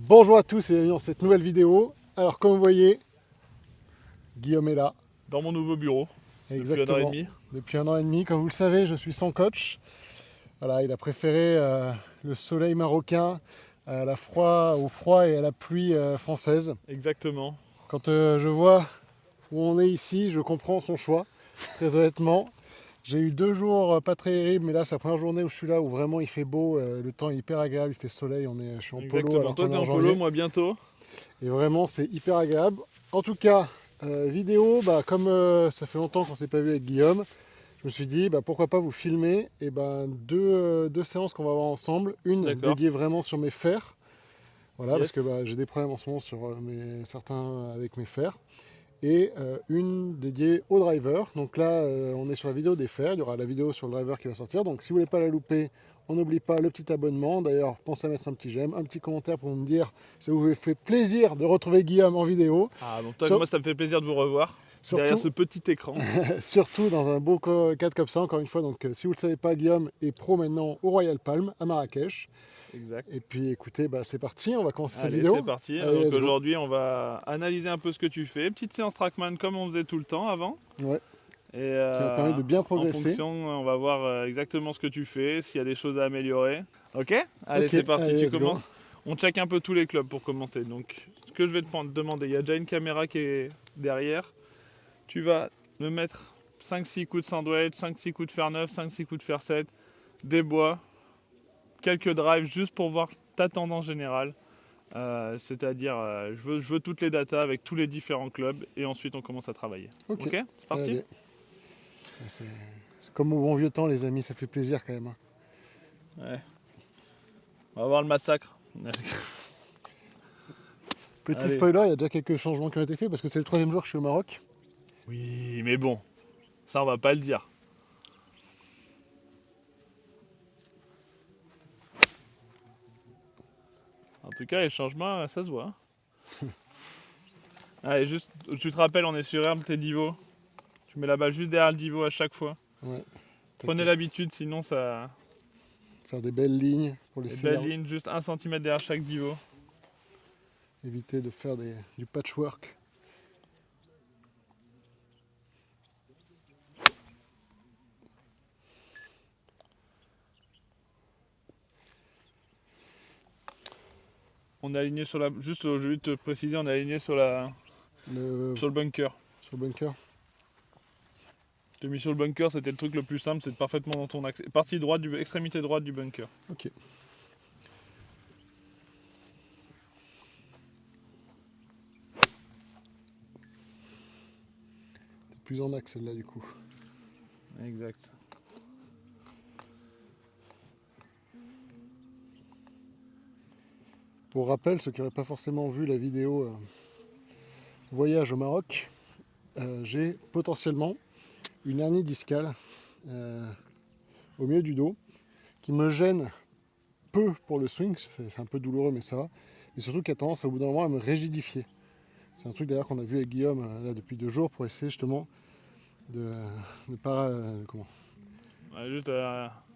Bonjour à tous et bienvenue dans cette nouvelle vidéo. Alors comme vous voyez, Guillaume est là. Dans mon nouveau bureau, depuis 1 an et Exactement. demi. Depuis 1 an et demi, comme vous le savez, je suis son coach. Voilà, il a préféré le soleil marocain au froid et à la pluie française. Exactement. Quand je vois où on est ici, je comprends son choix, très honnêtement. J'ai eu 2 jours pas très terribles, mais là c'est la première journée où je suis là, où vraiment il fait beau, le temps est hyper agréable, il fait soleil, je suis en polo Exactement. alors Toi, qu'on est t'es en en polo, janvier. moi bientôt. Et vraiment, c'est hyper agréable. En tout cas, vidéo, comme ça fait longtemps qu'on ne s'est pas vu avec Guillaume, je me suis dit, pourquoi pas vous filmer et deux séances qu'on va avoir ensemble. Une D'accord. dédiée vraiment sur mes fers, voilà, parce que Yes. j'ai des problèmes en ce moment sur certains avec mes fers. Et une dédiée au driver. Donc là, on est sur la vidéo des fers. Il y aura la vidéo sur le driver qui va sortir. Donc si vous voulez pas la louper, on n'oublie pas le petit abonnement. D'ailleurs, pensez à mettre un petit j'aime, un petit commentaire pour me dire si ça vous fait plaisir de retrouver Guillaume en vidéo. Ah, bon, Sur- moi, ça me fait plaisir de vous revoir derrière surtout, ce petit écran. surtout dans un beau cadre comme ça, encore une fois. Donc si vous ne le savez pas, Guillaume est pro maintenant au Royal Palm à Marrakech. Exact. Et puis écoutez, c'est parti, on va commencer cette Allez, c'est vidéo. parti. Allez, Donc let's go. aujourd'hui, on va analyser un peu ce que tu fais. Petite séance Trackman comme on faisait tout le temps avant. Ouais, Et qui m'a permis de bien en progresser. fonction, on va voir exactement ce que tu fais, s'il y a des choses à améliorer. Ok? Allez, Ok, c'est parti. allez, Tu let's go. commences. On check un peu tous les clubs pour commencer. Donc, ce que je vais te demander, il y a déjà une caméra qui est derrière. Tu vas me mettre 5-6 coups de sandwich, 5-6 coups de fer 9, 5-6 coups de fer 7, des bois, quelques drives juste pour voir ta tendance générale. C'est-à-dire, je veux toutes les datas avec tous les différents clubs et ensuite on commence à travailler. Ok, Ok? C'est parti? allez. C'est comme au bon vieux temps, les amis, ça fait plaisir quand même, hein. Ouais. On va voir le massacre. Petit Allez. spoiler, il y a déjà quelques changements qui ont été faits parce que c'est le 3e jour que je suis au Maroc. Oui, mais bon, ça on va pas le dire. En tout cas, les changements, ça se voit. Allez, juste, tu te rappelles, on est sur herbe, tes divo. Tu mets la balle juste derrière le divo à chaque fois. Ouais, Prenez t'inquiète. l'habitude, sinon ça. Faire des belles lignes pour Les laisser belles l'air, lignes, juste 1 cm derrière chaque divo. éviter de faire du patchwork. On est aligné sur la. Juste, je vais te préciser, on est aligné sur la. Le, Sur le bunker. sur le bunker. Je t'ai mis sur le bunker, c'était le truc le plus simple, c'est parfaitement dans ton axe. Partie droite extrémité droite du bunker. Ok. C'est plus en axe celle-là du coup. Exact. Pour rappel, ceux qui n'auraient pas forcément vu la vidéo voyage au Maroc, j'ai potentiellement une hernie discale au milieu du dos qui me gêne peu pour le swing, c'est un peu douloureux mais ça va, et surtout qui a tendance au bout d'un moment à me rigidifier. C'est un truc d'ailleurs qu'on a vu avec Guillaume là depuis 2 jours pour essayer justement de ne pas Ouais, juste,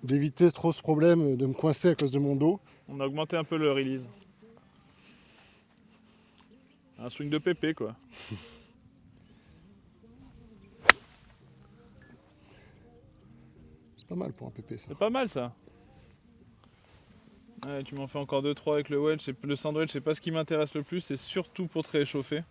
d'éviter trop ce problème de me coincer à cause de mon dos. on a augmenté un peu le release. Un swing de pépé quoi. C'est pas mal pour un PP ça. C'est pas mal ça. Ouais, tu m'en fais encore 2-3 avec le wedge. Le sandwich, c'est pas ce qui m'intéresse le plus, c'est surtout pour te réchauffer.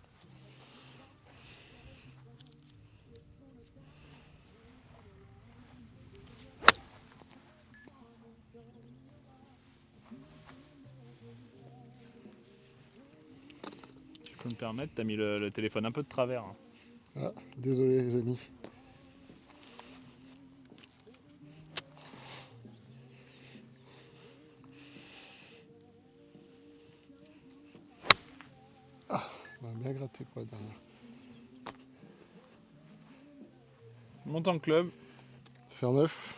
Si je peux me permettre, t'as mis le téléphone un peu de travers, hein. Ah, désolé les amis. Ah, on va bien gratter pour la dernière. Monte en club. Faire 9.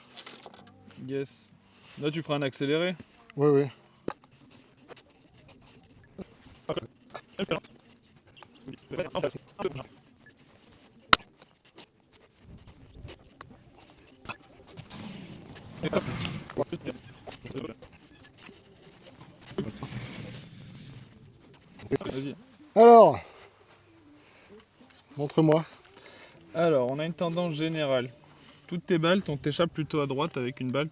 Yes. Là, tu feras un accéléré. Ouais, ouais. Vas-y. Alors, montre-moi. Alors, on a une tendance générale. Toutes tes balles, t'échappes plutôt à droite avec une balle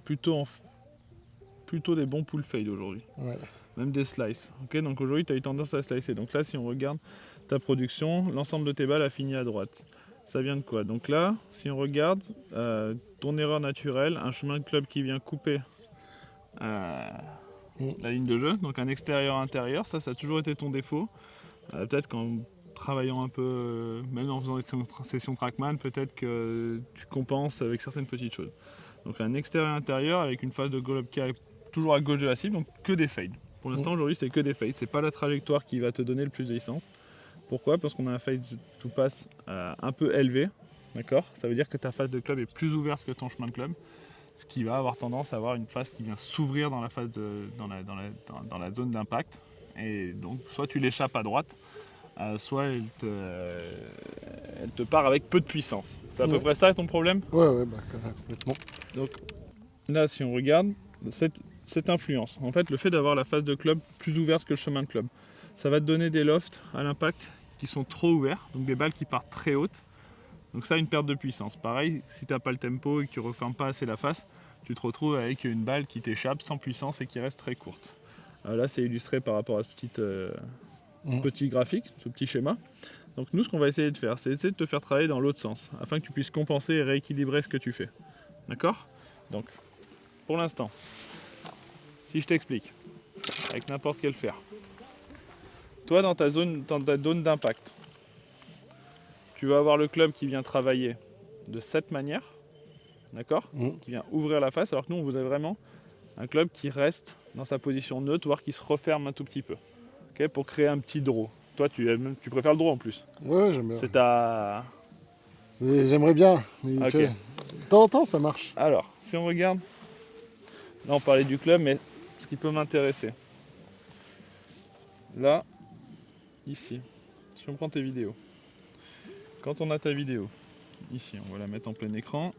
plutôt des bons pull fade aujourd'hui. Ouais. Même des slices. Ok, donc aujourd'hui, tu as eu tendance à slicer. Donc là, si on regarde ta production, l'ensemble de tes balles a fini à droite. Ça vient de quoi? Donc là, si on regarde, ton erreur naturelle, un chemin de club qui vient couper la ligne de jeu, donc un extérieur-intérieur, ça a toujours été ton défaut. Peut-être qu'en travaillant un peu, même en faisant des sessions Trackman, peut-être que tu compenses avec certaines petites choses. Donc un extérieur-intérieur avec une phase de globe qui est toujours à gauche de la cible, donc que des fades. Pour l'instant, aujourd'hui, c'est que des fades. C'est pas la trajectoire qui va te donner le plus de licence. Pourquoi? Parce qu'on a un fade to pass un peu élevé. D'accord? Ça veut dire que ta phase de club est plus ouverte que ton chemin de club. Ce qui va avoir tendance à avoir une phase qui vient s'ouvrir dans la phase dans la zone d'impact. Et donc, soit tu l'échappes à droite, soit elle te part avec peu de puissance. C'est à peu près ça ton problème? Ouais, bah, complètement. Donc là, si on regarde cette influence, en fait, le fait d'avoir la phase de club plus ouverte que le chemin de club, ça va te donner des lofts à l'impact qui sont trop ouverts, donc des balles qui partent très hautes. Donc ça, une perte de puissance. Pareil, si tu n'as pas le tempo et que tu ne refermes pas assez la face, tu te retrouves avec une balle qui t'échappe sans puissance et qui reste très courte. Là, c'est illustré par rapport à ce petit graphique, ce petit schéma. Donc nous, ce qu'on va essayer de faire, c'est essayer de te faire travailler dans l'autre sens, afin que tu puisses compenser et rééquilibrer ce que tu fais. D'accord? Donc, pour l'instant, si je t'explique, avec n'importe quel fer, toi, dans ta zone d'impact, tu vas avoir le club qui vient travailler de cette manière, d'accord? Qui vient ouvrir la face, alors que nous, on voudrait vraiment un club qui reste dans sa position neutre, voire qui se referme un tout petit peu, okay, pour créer un petit draw. Toi, tu préfères le draw en plus. Ouais, j'aime bien. C'est ta... J'aimerais bien, mais Ok. de temps en temps, ça marche. Alors, si on regarde, là on parlait du club, mais ce qui peut m'intéresser, là, ici, si on prend tes vidéos, quand on a ta vidéo, ici, on va la mettre en plein écran.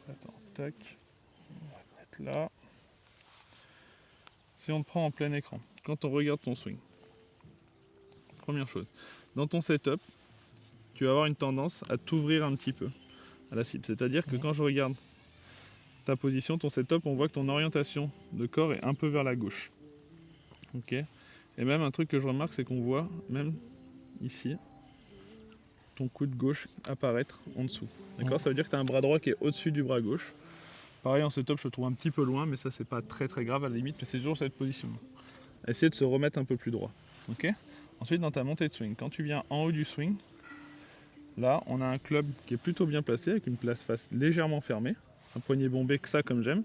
Attends, tac, on va mettre là. Si on te prend en plein écran, quand on regarde ton swing, première chose, dans ton setup, tu vas avoir une tendance à t'ouvrir un petit peu à la cible. C'est-à-dire que quand je regarde ta position, ton setup, on voit que ton orientation de corps est un peu vers la gauche. Ok. Et même un truc que je remarque, c'est qu'on voit, même ici, ton coude gauche apparaître en dessous. D'accord? Ça veut dire que tu as un bras droit qui est au-dessus du bras gauche. Pareil en setup, je le trouve un petit peu loin, mais ça c'est pas très grave à la limite, mais c'est toujours cette position. Essayer de se remettre un peu plus droit. Ok. Ensuite, dans ta montée de swing, quand tu viens en haut du swing, là, on a un club qui est plutôt bien placé, avec une face légèrement fermée, un poignet bombé que ça comme j'aime.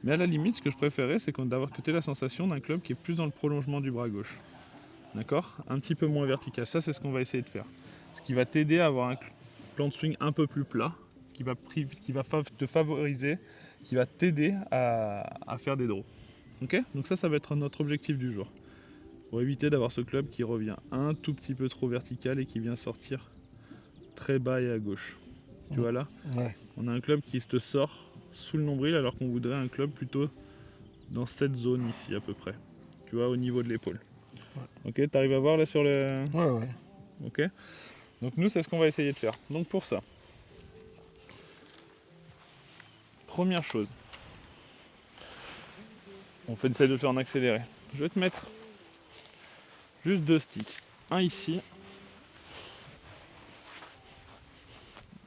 Mais à la limite, ce que je préférais, c'est d'avoir que tu aies la sensation d'un club qui est plus dans le prolongement du bras gauche. D'accord? Un petit peu moins vertical. Ça, c'est ce qu'on va essayer de faire. Ce qui va t'aider à avoir un plan de swing un peu plus plat, qui va te favoriser, qui va t'aider à faire des draws. Ok? Donc ça va être notre objectif du jour. Pour éviter d'avoir ce club qui revient un tout petit peu trop vertical et qui vient sortir très bas et à gauche. Tu vois là? Ouais. On a un club qui te sort sous le nombril alors qu'on voudrait un club plutôt dans cette zone ici à peu près. Tu vois, au niveau de l'épaule. Ouais. Ok, t'arrives à voir là sur le... Ouais. Ok. Donc nous, c'est ce qu'on va essayer de faire. Donc pour ça, première chose, on essaie de le faire en accéléré. Je vais te mettre juste 2 sticks. Un ici.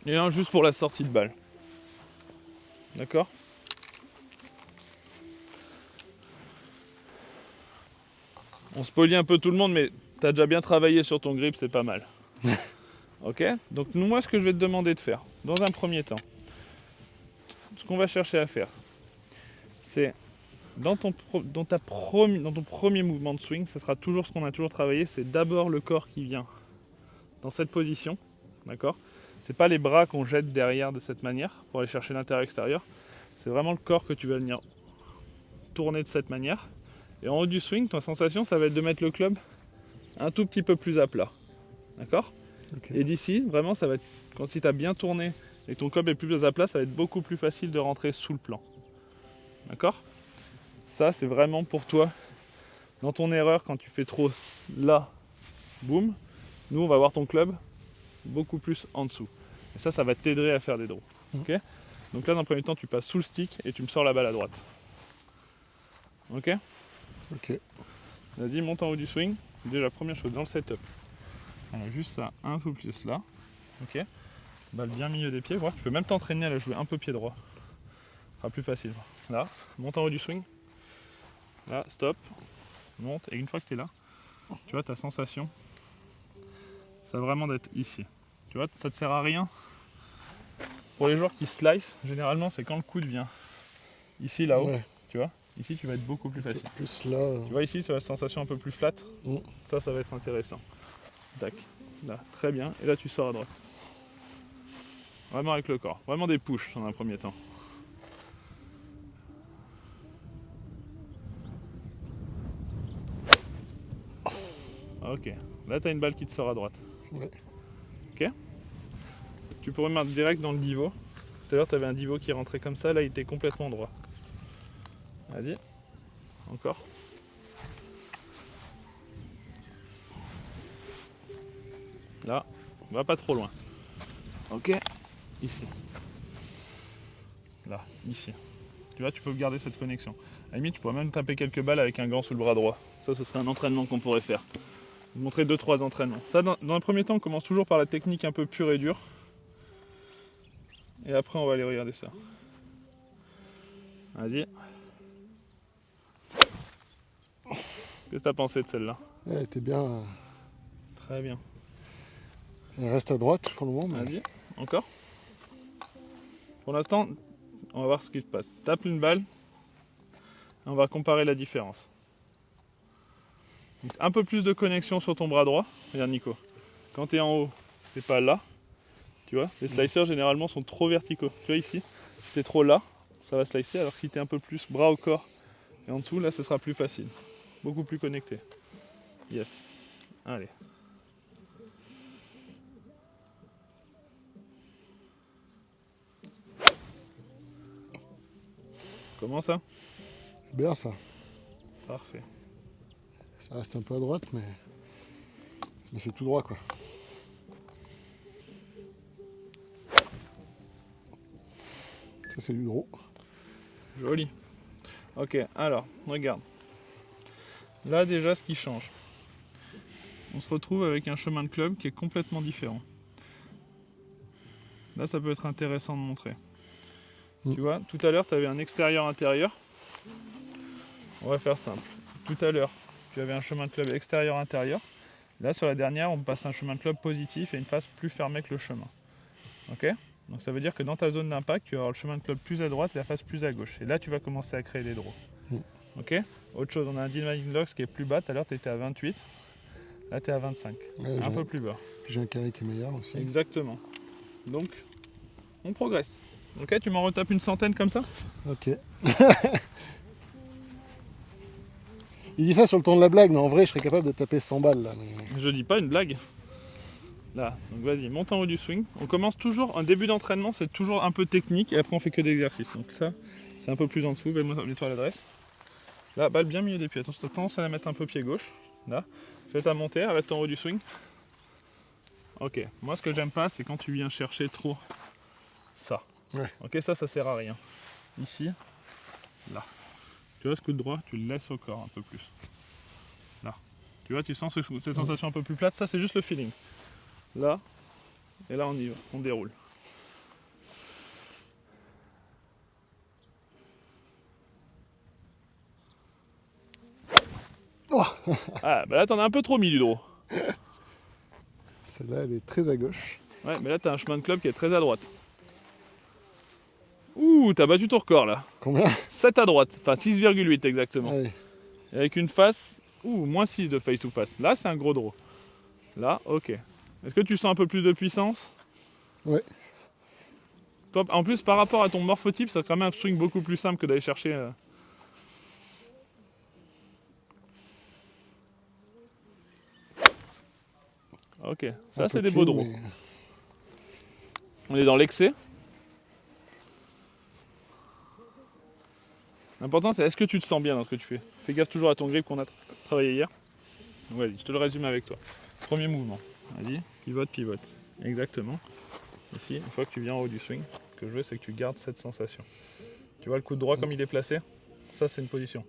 Et un juste pour la sortie de balle. D'accord? On spoilie un peu tout le monde, mais t'as déjà bien travaillé sur ton grip, c'est pas mal. Ok? Donc moi, ce que je vais te demander de faire, dans un premier temps, ce qu'on va chercher à faire, c'est dans ton premier mouvement de swing, ce sera toujours ce qu'on a toujours travaillé, c'est d'abord le corps qui vient dans cette position, d'accord? C'est pas les bras qu'on jette derrière de cette manière pour aller chercher l'intérieur-extérieur, c'est vraiment le corps que tu vas venir tourner de cette manière. Et en haut du swing, ta sensation, ça va être de mettre le club un tout petit peu plus à plat, d'accord? Okay. Et d'ici, vraiment, ça va être, quand si tu as bien tourné et que ton club est plus à plat, ça va être beaucoup plus facile de rentrer sous le plan. D'accord? Ça, c'est vraiment pour toi. Dans ton erreur, quand tu fais trop là, boum, nous, on va voir ton club beaucoup plus en dessous. Et ça va t'aider à faire des draws. Ok. Donc là, dans le premier temps, tu passes sous le stick et tu me sors la balle à droite. Ok. Ok. Vas-y, monte en haut du swing. Déjà, première chose, dans le setup. Alors, juste ça, un peu plus là. Ok. Balle bien milieu des pieds. Voilà. Tu peux même t'entraîner à la jouer un peu pied droit. Ce sera plus facile. Là, monte en haut du swing. Là, stop. Monte. Et une fois que tu es là, tu vois ta sensation, ça va vraiment d'être ici. Tu vois, ça te sert à rien. Pour les joueurs qui slice, généralement, c'est quand le coude vient ici, là-haut. Ouais. Tu vois, ici, tu vas être beaucoup plus facile. Plus là. Tu vois, ici, ça va être sensation un peu plus flat. Ça va être intéressant. Tac. Là, très bien. Et là, tu sors à droite. Vraiment avec le corps. Vraiment des pushs dans un premier temps. Ok. Là, tu as une balle qui te sort à droite. Ouais. Ok. Tu pourrais mettre direct dans le divot. Tout à l'heure, tu avais un divot qui rentrait comme ça. Là, il était complètement droit. Vas-y. Encore. Là. Va pas trop loin. Ok. Ici. Là. Ici. Tu vois, tu peux garder cette connexion. À la limite, tu pourrais même taper quelques balles avec un gant sous le bras droit. Ça, ce serait un entraînement qu'on pourrait faire. Vous montrer 2-3 entraînements. Ça, dans un premier temps, on commence toujours par la technique un peu pure et dure. Et après, on va aller regarder ça. Vas-y. Qu'est-ce que t'as pensé de celle-là? Elle était bien. Très bien. Elle reste à droite pour le moment. Mais... Vas-y. Encore. Pour l'instant, on va voir ce qui se passe. Tape une balle. Et on va comparer la différence. Donc, un peu plus de connexion sur ton bras droit. Regarde Nico. Quand tu es en haut, t'es pas là. Tu vois, les slicers généralement sont trop verticaux. Tu vois ici, si t'es trop là, ça va slicer, alors que si t'es un peu plus bras au corps et en dessous, là ce sera plus facile. Beaucoup plus connecté. Yes. Allez. Comment ça? Bien ça. Parfait. Ça reste un peu à droite, mais c'est tout droit quoi. Ça c'est du draw. Joli. Ok, alors, regarde. Là déjà ce qui change. On se retrouve avec un chemin de club qui est complètement différent. Là ça peut être intéressant de montrer. Tu vois, tout à l'heure tu avais un extérieur-intérieur. On va faire simple. Tout à l'heure, tu avais un chemin de club extérieur-intérieur. Là, sur la dernière, on passe un chemin de club positif et une face plus fermée que le chemin. Ok? Donc ça veut dire que dans ta zone d'impact, tu vas avoir le chemin de club plus à droite et la face plus à gauche. Et là, tu vas commencer à créer des draws. Ok? Autre chose, on a un dividing locks qui est plus bas. Tout à l'heure, tu étais à 28. Là, tu es à 25. Ouais, un peu plus bas. J'ai un carré qui est meilleur aussi. Exactement. Donc, on progresse. Ok? Tu m'en retapes une centaine comme ça? Ok. Il dit ça sur le ton de la blague, mais en vrai, je serais capable de taper 100 balles là. Mais... Je dis pas une blague. Là, donc vas-y, monte en haut du swing. On commence toujours, un début d'entraînement, c'est toujours un peu technique et après on fait que d'exercices. Donc ça, c'est un peu plus en dessous. Mets-toi à l'adresse. Là, balle bien milieu des pieds. Attention, t'as tendance à la mettre un peu pied gauche. Là, fais ta montée, arrête en haut du swing. Ok, moi ce que j'aime pas, c'est quand tu viens chercher trop ça. Ouais. Ok, ça sert à rien. Ici, là. Tu vois ce coup de droit, tu le laisses au corps un peu plus. Là. Tu vois, tu sens cette sensation un peu plus plate, ça c'est juste le feeling. Là, et là on y va, on déroule. Oh Ah, bah là t'en as un peu trop mis du draw. Celle-là, elle est très à gauche. Ouais, mais là t'as un chemin de club qui est très à droite. Ouh, t'as battu ton record là. Combien? 7 à droite, enfin 6,8 exactement. Allez. Et avec une face, moins 6 de face to pass. Là c'est un gros draw. Là, ok. Est-ce que tu sens un peu plus de puissance? Ouais. Toi, en plus, par rapport à ton morphotype, c'est quand même un swing beaucoup plus simple que d'aller chercher. Ok, ça c'est des beaux draws. Mais... On est dans l'excès. L'important c'est est-ce que tu te sens bien dans ce que tu fais. Fais gaffe toujours à ton grip qu'on a travaillé hier. Donc vas-y, je te le résume avec toi. Premier mouvement. Vas-y, pivote, pivote. Exactement. Ici, une fois que tu viens en haut du swing, ce que je veux c'est que tu gardes cette sensation. Tu vois le coup de droit comme il est placé? Ça c'est une position.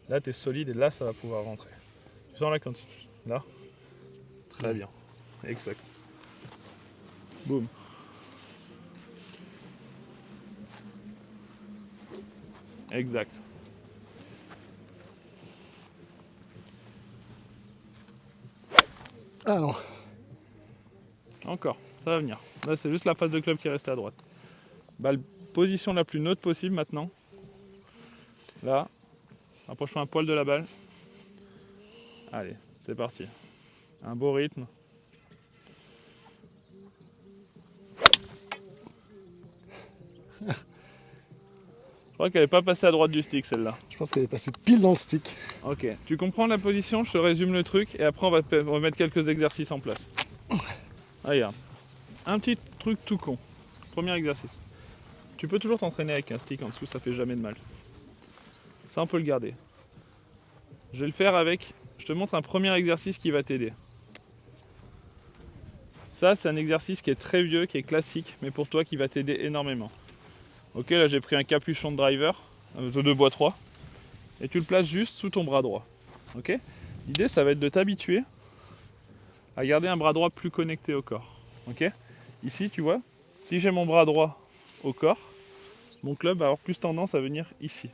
Là tu es solide et là ça va pouvoir rentrer. Tu sens là quand tu... Là. Très bien. Exact. Boum. Exact. Ah non. Encore, ça va venir. Là c'est juste la face de club qui est restée à droite. Balle position la plus neutre possible maintenant. Là. Rapproche-toi un poil de la balle. Allez, c'est parti. Un beau rythme. Je crois qu'elle n'est pas passée à droite du stick celle-là. Je pense qu'elle est passée pile dans le stick. Ok, tu comprends la position, je te résume le truc et après on va mettre quelques exercices en place. Regarde, un petit truc tout con. Premier exercice. Tu peux toujours t'entraîner avec un stick en dessous, ça fait jamais de mal. Ça on peut le garder. Je vais le faire avec, je te montre un premier exercice qui va t'aider. Ça c'est un exercice qui est très vieux, qui est classique, mais pour toi qui va t'aider énormément. Ok, là j'ai pris un capuchon de driver, de bois 3, et tu le places juste sous ton bras droit. Ok. L'idée ça va être de t'habituer à garder un bras droit plus connecté au corps. Ok. Ici tu vois, si j'ai mon bras droit au corps, mon club va avoir plus tendance à venir ici.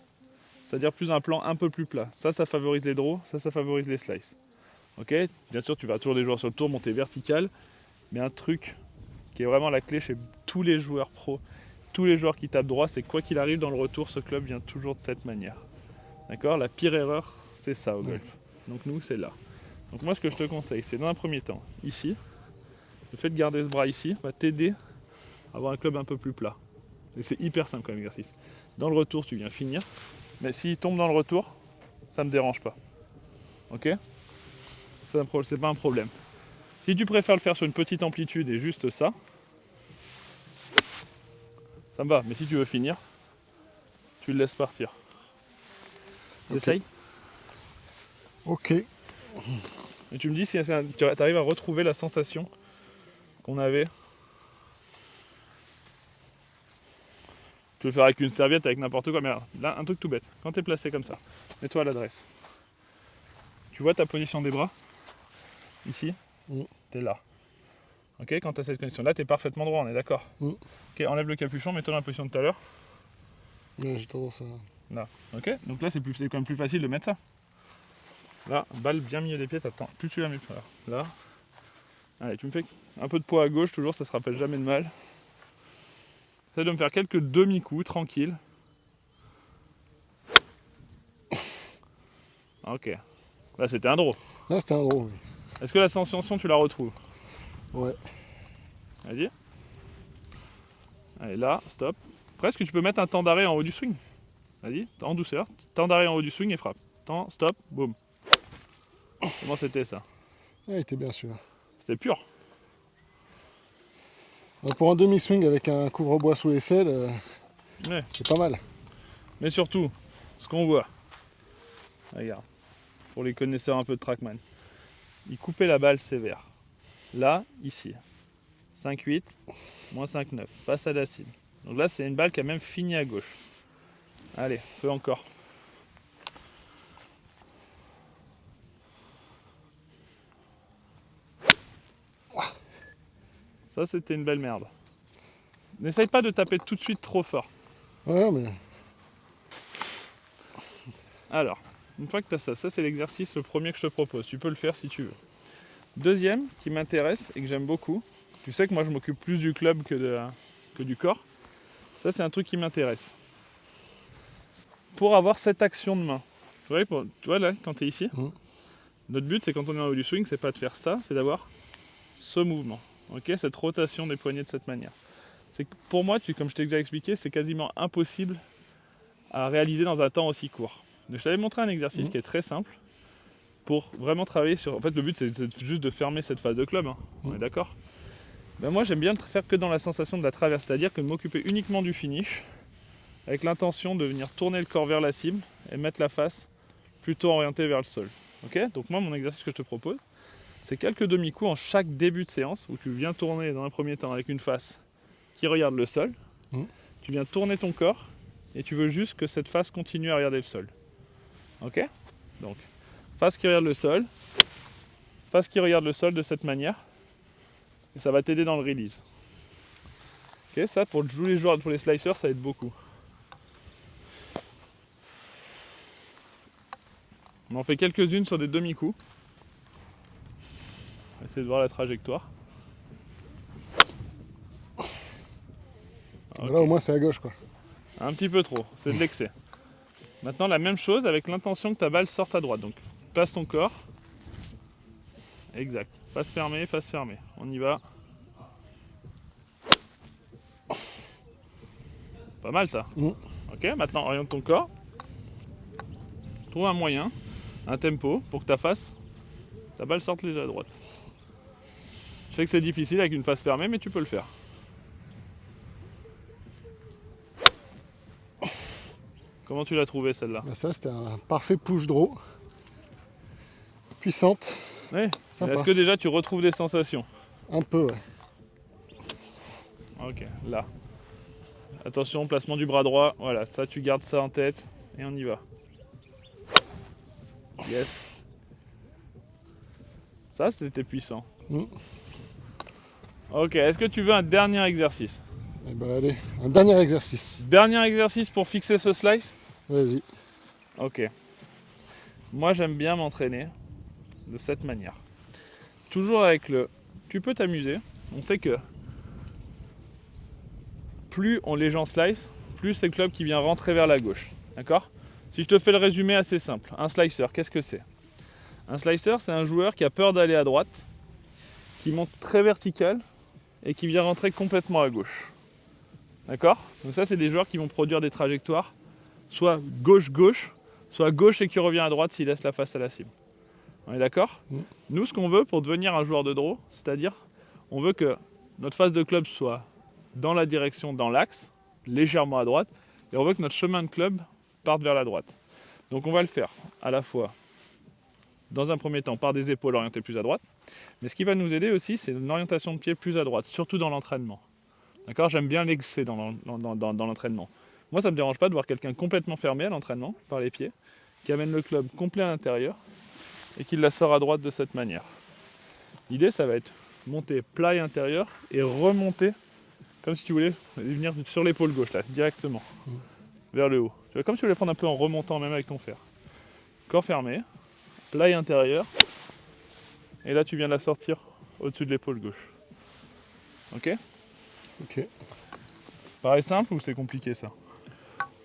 C'est-à-dire plus un plan un peu plus plat. Ça favorise les draws, ça favorise les slices. Ok. Bien sûr tu vas toujours des joueurs sur le tour monter vertical, mais un truc qui est vraiment la clé chez tous les joueurs pros, tous les joueurs qui tapent droit, c'est quoi qu'il arrive dans le retour, ce club vient toujours de cette manière. D'accord? La pire erreur, c'est ça au golf. Donc nous, c'est là. Donc moi, ce que je te conseille, c'est dans un premier temps, ici, le fait de garder ce bras ici va t'aider à avoir un club un peu plus plat. Et c'est hyper simple comme exercice. Dans le retour, tu viens finir, mais s'il tombe dans le retour, ça me dérange pas. Ok? C'est pas un problème. Si tu préfères le faire sur une petite amplitude et juste ça, ça me va. Mais si tu veux finir, tu le laisses partir. T'essayes? Ok. Et tu me dis si tu arrives à retrouver la sensation qu'on avait. Tu peux le faire avec une serviette, avec n'importe quoi, mais là, un truc tout bête. Quand tu es placé comme ça, mets-toi à l'adresse. Tu vois ta position des bras? Ici, tu es là. Ok, quand tu as cette connexion là, tu es parfaitement droit, on est d'accord? Ok, enlève le capuchon, mets-toi dans la position de tout à l'heure. Ouais, j'ai tendance à... Là, ok. Donc là, c'est quand même plus facile de mettre ça. Là, balle bien milieu des pieds, t'attends. Plus tu la mets, là. Allez, tu me fais un peu de poids à gauche, toujours, ça se rappelle jamais de mal. Essaye de me faire quelques demi-coups, tranquille. Ok. Là, c'était un draw. Là, c'était un draw, oui. Est-ce que la sensation, tu la retrouves? Ouais. Vas-y. Allez, là, stop. Presque, tu peux mettre un temps d'arrêt en haut du swing. Vas-y, en douceur. Temps d'arrêt en haut du swing et frappe. Temps, stop, boum. Comment c'était ça? Ah, il était bien sûr. C'était pur. Pour un demi-swing avec un couvre-bois sous l'aisselle, Ouais. c'est pas mal. Mais surtout, ce qu'on voit, regarde, pour les connaisseurs un peu de Trackman, il coupait la balle sévère. Là, ici, 5-8, moins 5-9, face à la cible. Donc là, c'est une balle qui a même fini à gauche. Allez, fais encore. Ça, c'était une belle merde. N'essaye pas de taper tout de suite trop fort. Ouais, mais... Alors, une fois que tu as ça c'est l'exercice, le premier que je te propose. Tu peux le faire si tu veux. Deuxième, qui m'intéresse et que j'aime beaucoup, tu sais que moi je m'occupe plus du club que du corps. Ça, c'est un truc qui m'intéresse. Pour avoir cette action de main. Tu vois là, quand tu es ici, notre but, c'est quand on est en haut du swing, c'est pas de faire ça, c'est d'avoir ce mouvement. Ok, cette rotation des poignets de cette manière. C'est que pour moi, comme je t'ai déjà expliqué, c'est quasiment impossible à réaliser dans un temps aussi court. Donc, je t'avais montré un exercice qui est très simple pour vraiment travailler sur... En fait, le but, c'est juste de fermer cette phase de club. Hein. On est d'accord? Ben, moi, j'aime bien le faire que dans la sensation de la traverse, c'est-à-dire que de m'occuper uniquement du finish avec l'intention de venir tourner le corps vers la cible et mettre la face plutôt orientée vers le sol. Ok? Donc moi, mon exercice que je te propose, c'est quelques demi-coups en chaque début de séance où tu viens tourner dans un premier temps avec une face qui regarde le sol. Tu viens tourner ton corps et tu veux juste que cette face continue à regarder le sol. Ok? Donc, face qui regarde le sol, face qui regarde le sol de cette manière, et ça va t'aider dans le release. Ok? Ça, pour tous les joueurs, pour les slicers, ça aide beaucoup. On en fait quelques-unes sur des demi-coups. On va essayer de voir la trajectoire. Okay. Là au moins c'est à gauche quoi. Un petit peu trop, c'est de l'excès. Maintenant la même chose avec l'intention que ta balle sorte à droite. Donc place ton corps. Exact. Face fermée, face fermée. On y va. Pas mal ça. Ok, maintenant oriente ton corps. Trouve un moyen, un tempo pour que ta balle sorte légère à droite. Je sais que c'est difficile avec une face fermée, mais tu peux le faire. Comment tu l'as trouvé celle-là? Ça c'était un parfait push draw. Puissante. Oui. Est-ce que déjà tu retrouves des sensations? Un peu, ouais. Ok, là. Attention, placement du bras droit. Voilà, ça tu gardes ça en tête et on y va. Yes. Ça c'était puissant. Ok, est-ce que tu veux un dernier exercice? Eh ben allez, un dernier exercice. Dernier exercice pour fixer ce slice? Vas-y. Ok. Moi j'aime bien m'entraîner de cette manière. Toujours avec le... Tu peux t'amuser. On sait que plus les gens slice, plus c'est le club qui vient rentrer vers la gauche. D'accord? Si je te fais le résumé assez simple, un slicer, qu'est-ce que c'est? Un slicer, c'est un joueur qui a peur d'aller à droite, qui monte très vertical et qui vient rentrer complètement à gauche. D'accord? Donc ça, c'est des joueurs qui vont produire des trajectoires soit gauche-gauche, soit gauche et qui revient à droite s'il laisse la face à la cible. On est d'accord? Nous, ce qu'on veut pour devenir un joueur de draw, c'est-à-dire, on veut que notre face de club soit dans la direction, dans l'axe, légèrement à droite, et on veut que notre chemin de club parte vers la droite. Donc on va le faire à la fois, dans un premier temps, par des épaules orientées plus à droite, mais ce qui va nous aider aussi, c'est une orientation de pied plus à droite, surtout dans l'entraînement. D'accord? J'aime bien l'excès dans l'entraînement. Moi, ça ne me dérange pas de voir quelqu'un complètement fermé à l'entraînement, par les pieds, qui amène le club complet à l'intérieur, et qui la sort à droite de cette manière. L'idée, ça va être monter plat intérieur et remonter comme si tu voulais venir sur l'épaule gauche, là, directement, vers le haut. Tu vois, comme si tu voulais prendre un peu en remontant, même avec ton fer. Corps fermé, plat intérieur, et là, tu viens la sortir au-dessus de l'épaule gauche. Ok? Ok. Pareil simple ou c'est compliqué, ça?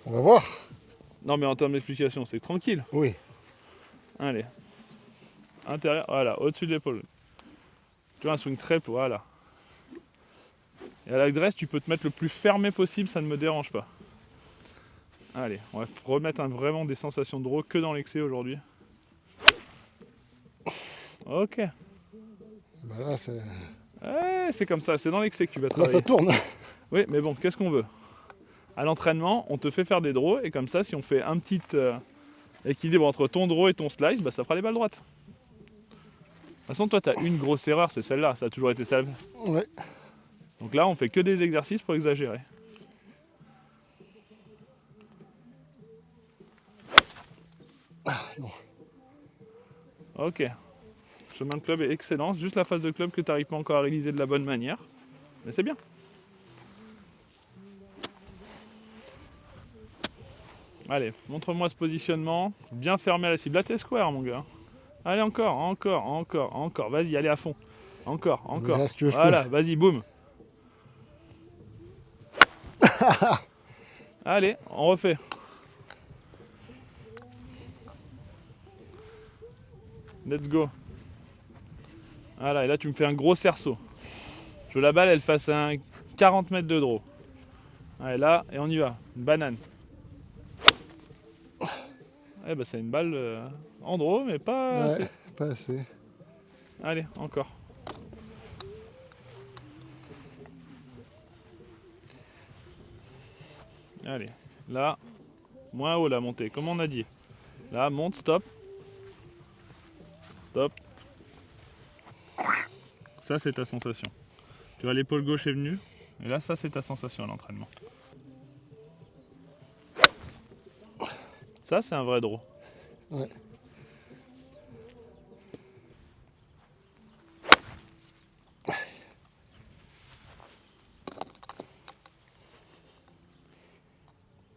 On va voir. Non, mais en termes d'explication, c'est tranquille. Oui. Allez. Intérieur, voilà, au-dessus de l'épaule. Tu vois, un swing très, voilà. Et à la dresse, tu peux te mettre le plus fermé possible, ça ne me dérange pas. Allez, on va remettre vraiment des sensations de draw que dans l'excès aujourd'hui. Ok. Bah là, c'est... Ouais, c'est comme ça, c'est dans l'excès que tu vas travailler. Là, ça tourne. Oui, mais bon, qu'est-ce qu'on veut? À l'entraînement, on te fait faire des draws, et comme ça, si on fait un petit équilibre entre ton draw et ton slice, bah, ça fera les balles droites. De toute façon, toi, tu as une grosse erreur, c'est celle-là, ça a toujours été ça. Ouais. Donc là, on fait que des exercices pour exagérer. Ok. Chemin de club est excellent, c'est juste la phase de club que tu n'arrives pas encore à réaliser de la bonne manière. Mais c'est bien. Allez, montre-moi ce positionnement. Bien fermé à la cible. Là, t'es square, mon gars. Allez, encore. Vas-y, allez à fond. Encore. Là, si tu veux, voilà, vas-y, boum. Allez, on refait. Let's go. Voilà, et là, tu me fais un gros cerceau. Je veux la balle, elle fasse un 40 mètres de draw. Allez, là, et on y va. Une banane. Eh ben, c'est une balle en draw, mais pas assez. Pas assez. Allez, encore. Allez. Là, moins haut la montée, comme on a dit. Là, monte, stop. Stop. Ça, c'est ta sensation. Tu vois, l'épaule gauche est venue. Et là, ça, c'est ta sensation à l'entraînement. Ça, c'est un vrai draw. Ouais.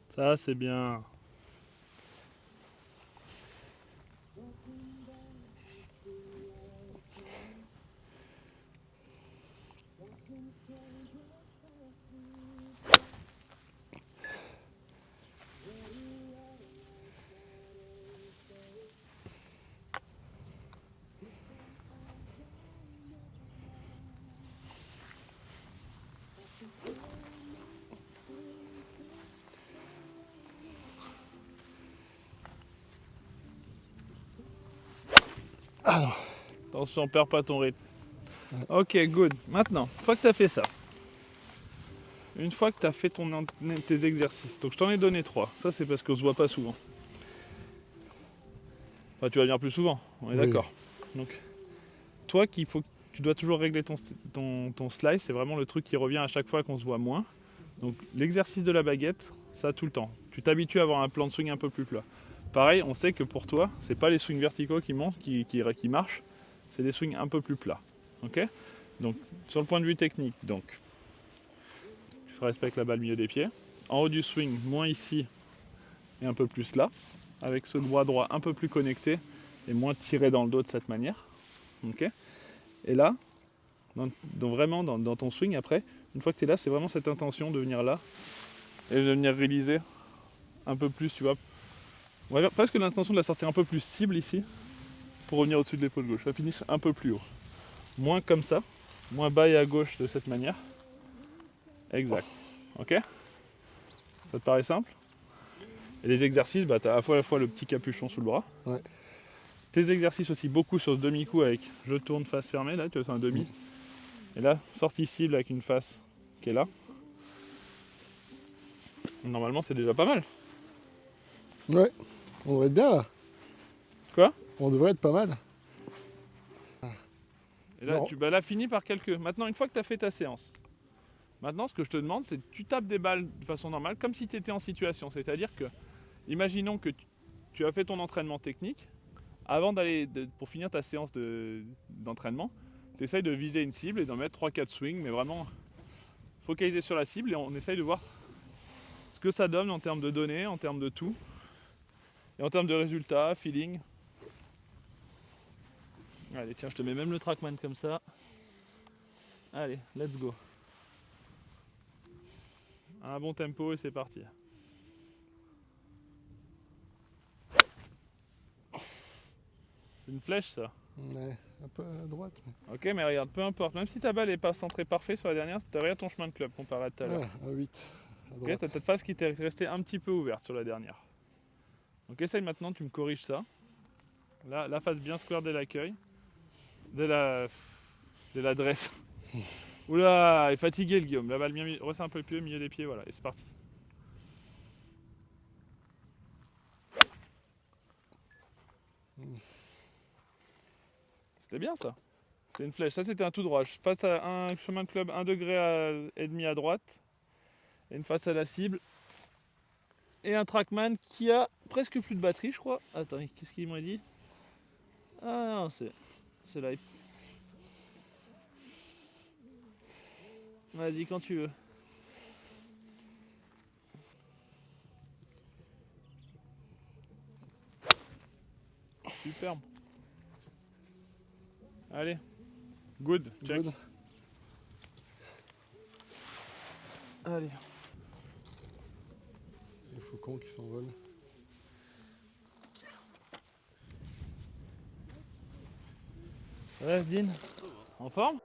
Ça, c'est bien. Ah non. Attention, perds pas ton rythme. Ouais. Ok, good. Maintenant, une fois que tu as fait ça, une fois que tu as fait tes exercices, donc je t'en ai donné 3. Ça, c'est parce qu'on se voit pas souvent. Enfin, tu vas venir plus souvent, on est Oui. d'accord. Donc, toi, tu dois toujours régler ton slice, c'est vraiment le truc qui revient à chaque fois qu'on se voit moins. Donc, l'exercice de la baguette, ça tout le temps. Tu t'habitues à avoir un plan de swing un peu plus plat. Pareil, on sait que pour toi, c'est pas les swings verticaux qui montent, qui marchent, c'est des swings un peu plus plats. Ok? Donc, sur le point de vue technique, donc, tu feras respecter la balle au milieu des pieds. En haut du swing, moins ici et un peu plus là, avec ce droit un peu plus connecté et moins tiré dans le dos de cette manière. Ok? Et là, vraiment dans ton swing après, une fois que tu es là, c'est vraiment cette intention de venir là et de venir réaliser un peu plus, tu vois. On va dire presque l'intention de la sortir un peu plus cible ici pour revenir au-dessus de l'épaule gauche. Ça finisse un peu plus haut. Moins comme ça, moins bas et à gauche de cette manière. Exact. Ok? Ça te paraît simple? Et les exercices, bah, tu as à la fois le petit capuchon sous le bras. Ouais. Tes exercices aussi beaucoup sur ce demi-coup avec je tourne face fermée, là tu as un demi. Et là, sortie cible avec une face qui est là. Normalement, c'est déjà pas mal. Ouais. On devrait être bien là. Quoi? On devrait être pas mal. Et là, là, finis par quelques. Maintenant, une fois que tu as fait ta séance, maintenant, ce que je te demande, c'est que tu tapes des balles de façon normale, comme si tu étais en situation. C'est-à-dire que, imaginons que tu as fait ton entraînement technique. Avant pour finir ta séance d'entraînement, tu essayes de viser une cible et d'en mettre 3-4 swings, mais vraiment focaliser sur la cible et on essaye de voir ce que ça donne en termes de données, en termes de tout, et en termes de résultats, feeling. Allez, tiens, je te mets même le trackman comme ça. Allez, let's go. Un bon tempo et c'est parti. C'est une flèche ça. Ouais, un peu à droite. Ok, mais regarde, peu importe, même si ta balle n'est pas centrée parfait sur la dernière, tu regardes ton chemin de club comparé à tout à l'heure. Ah, à 8. À Ok, droite. t'as cette face qui t'est restée un petit peu ouverte sur la dernière. Donc essaye maintenant, tu me corriges ça. Là, la face bien square dès l'accueil. Dès l'adresse. Oula, il est fatigué le Guillaume. La balle bien resserre un peu le pied, milieu des pieds, voilà, et c'est parti. C'était bien ça. C'est une flèche. Ça c'était un tout droit. Face à un chemin de club 1 degré et demi à droite. Et une face à la cible. Et un trackman qui a presque plus de batterie, je crois. Attends, qu'est-ce qu'il m'a dit? Ah non, c'est là. Vas-y, quand tu veux. Superbe. Allez. Good. Check. Good. Allez. Les faucons qui s'envolent. Ouais, Dean. En forme?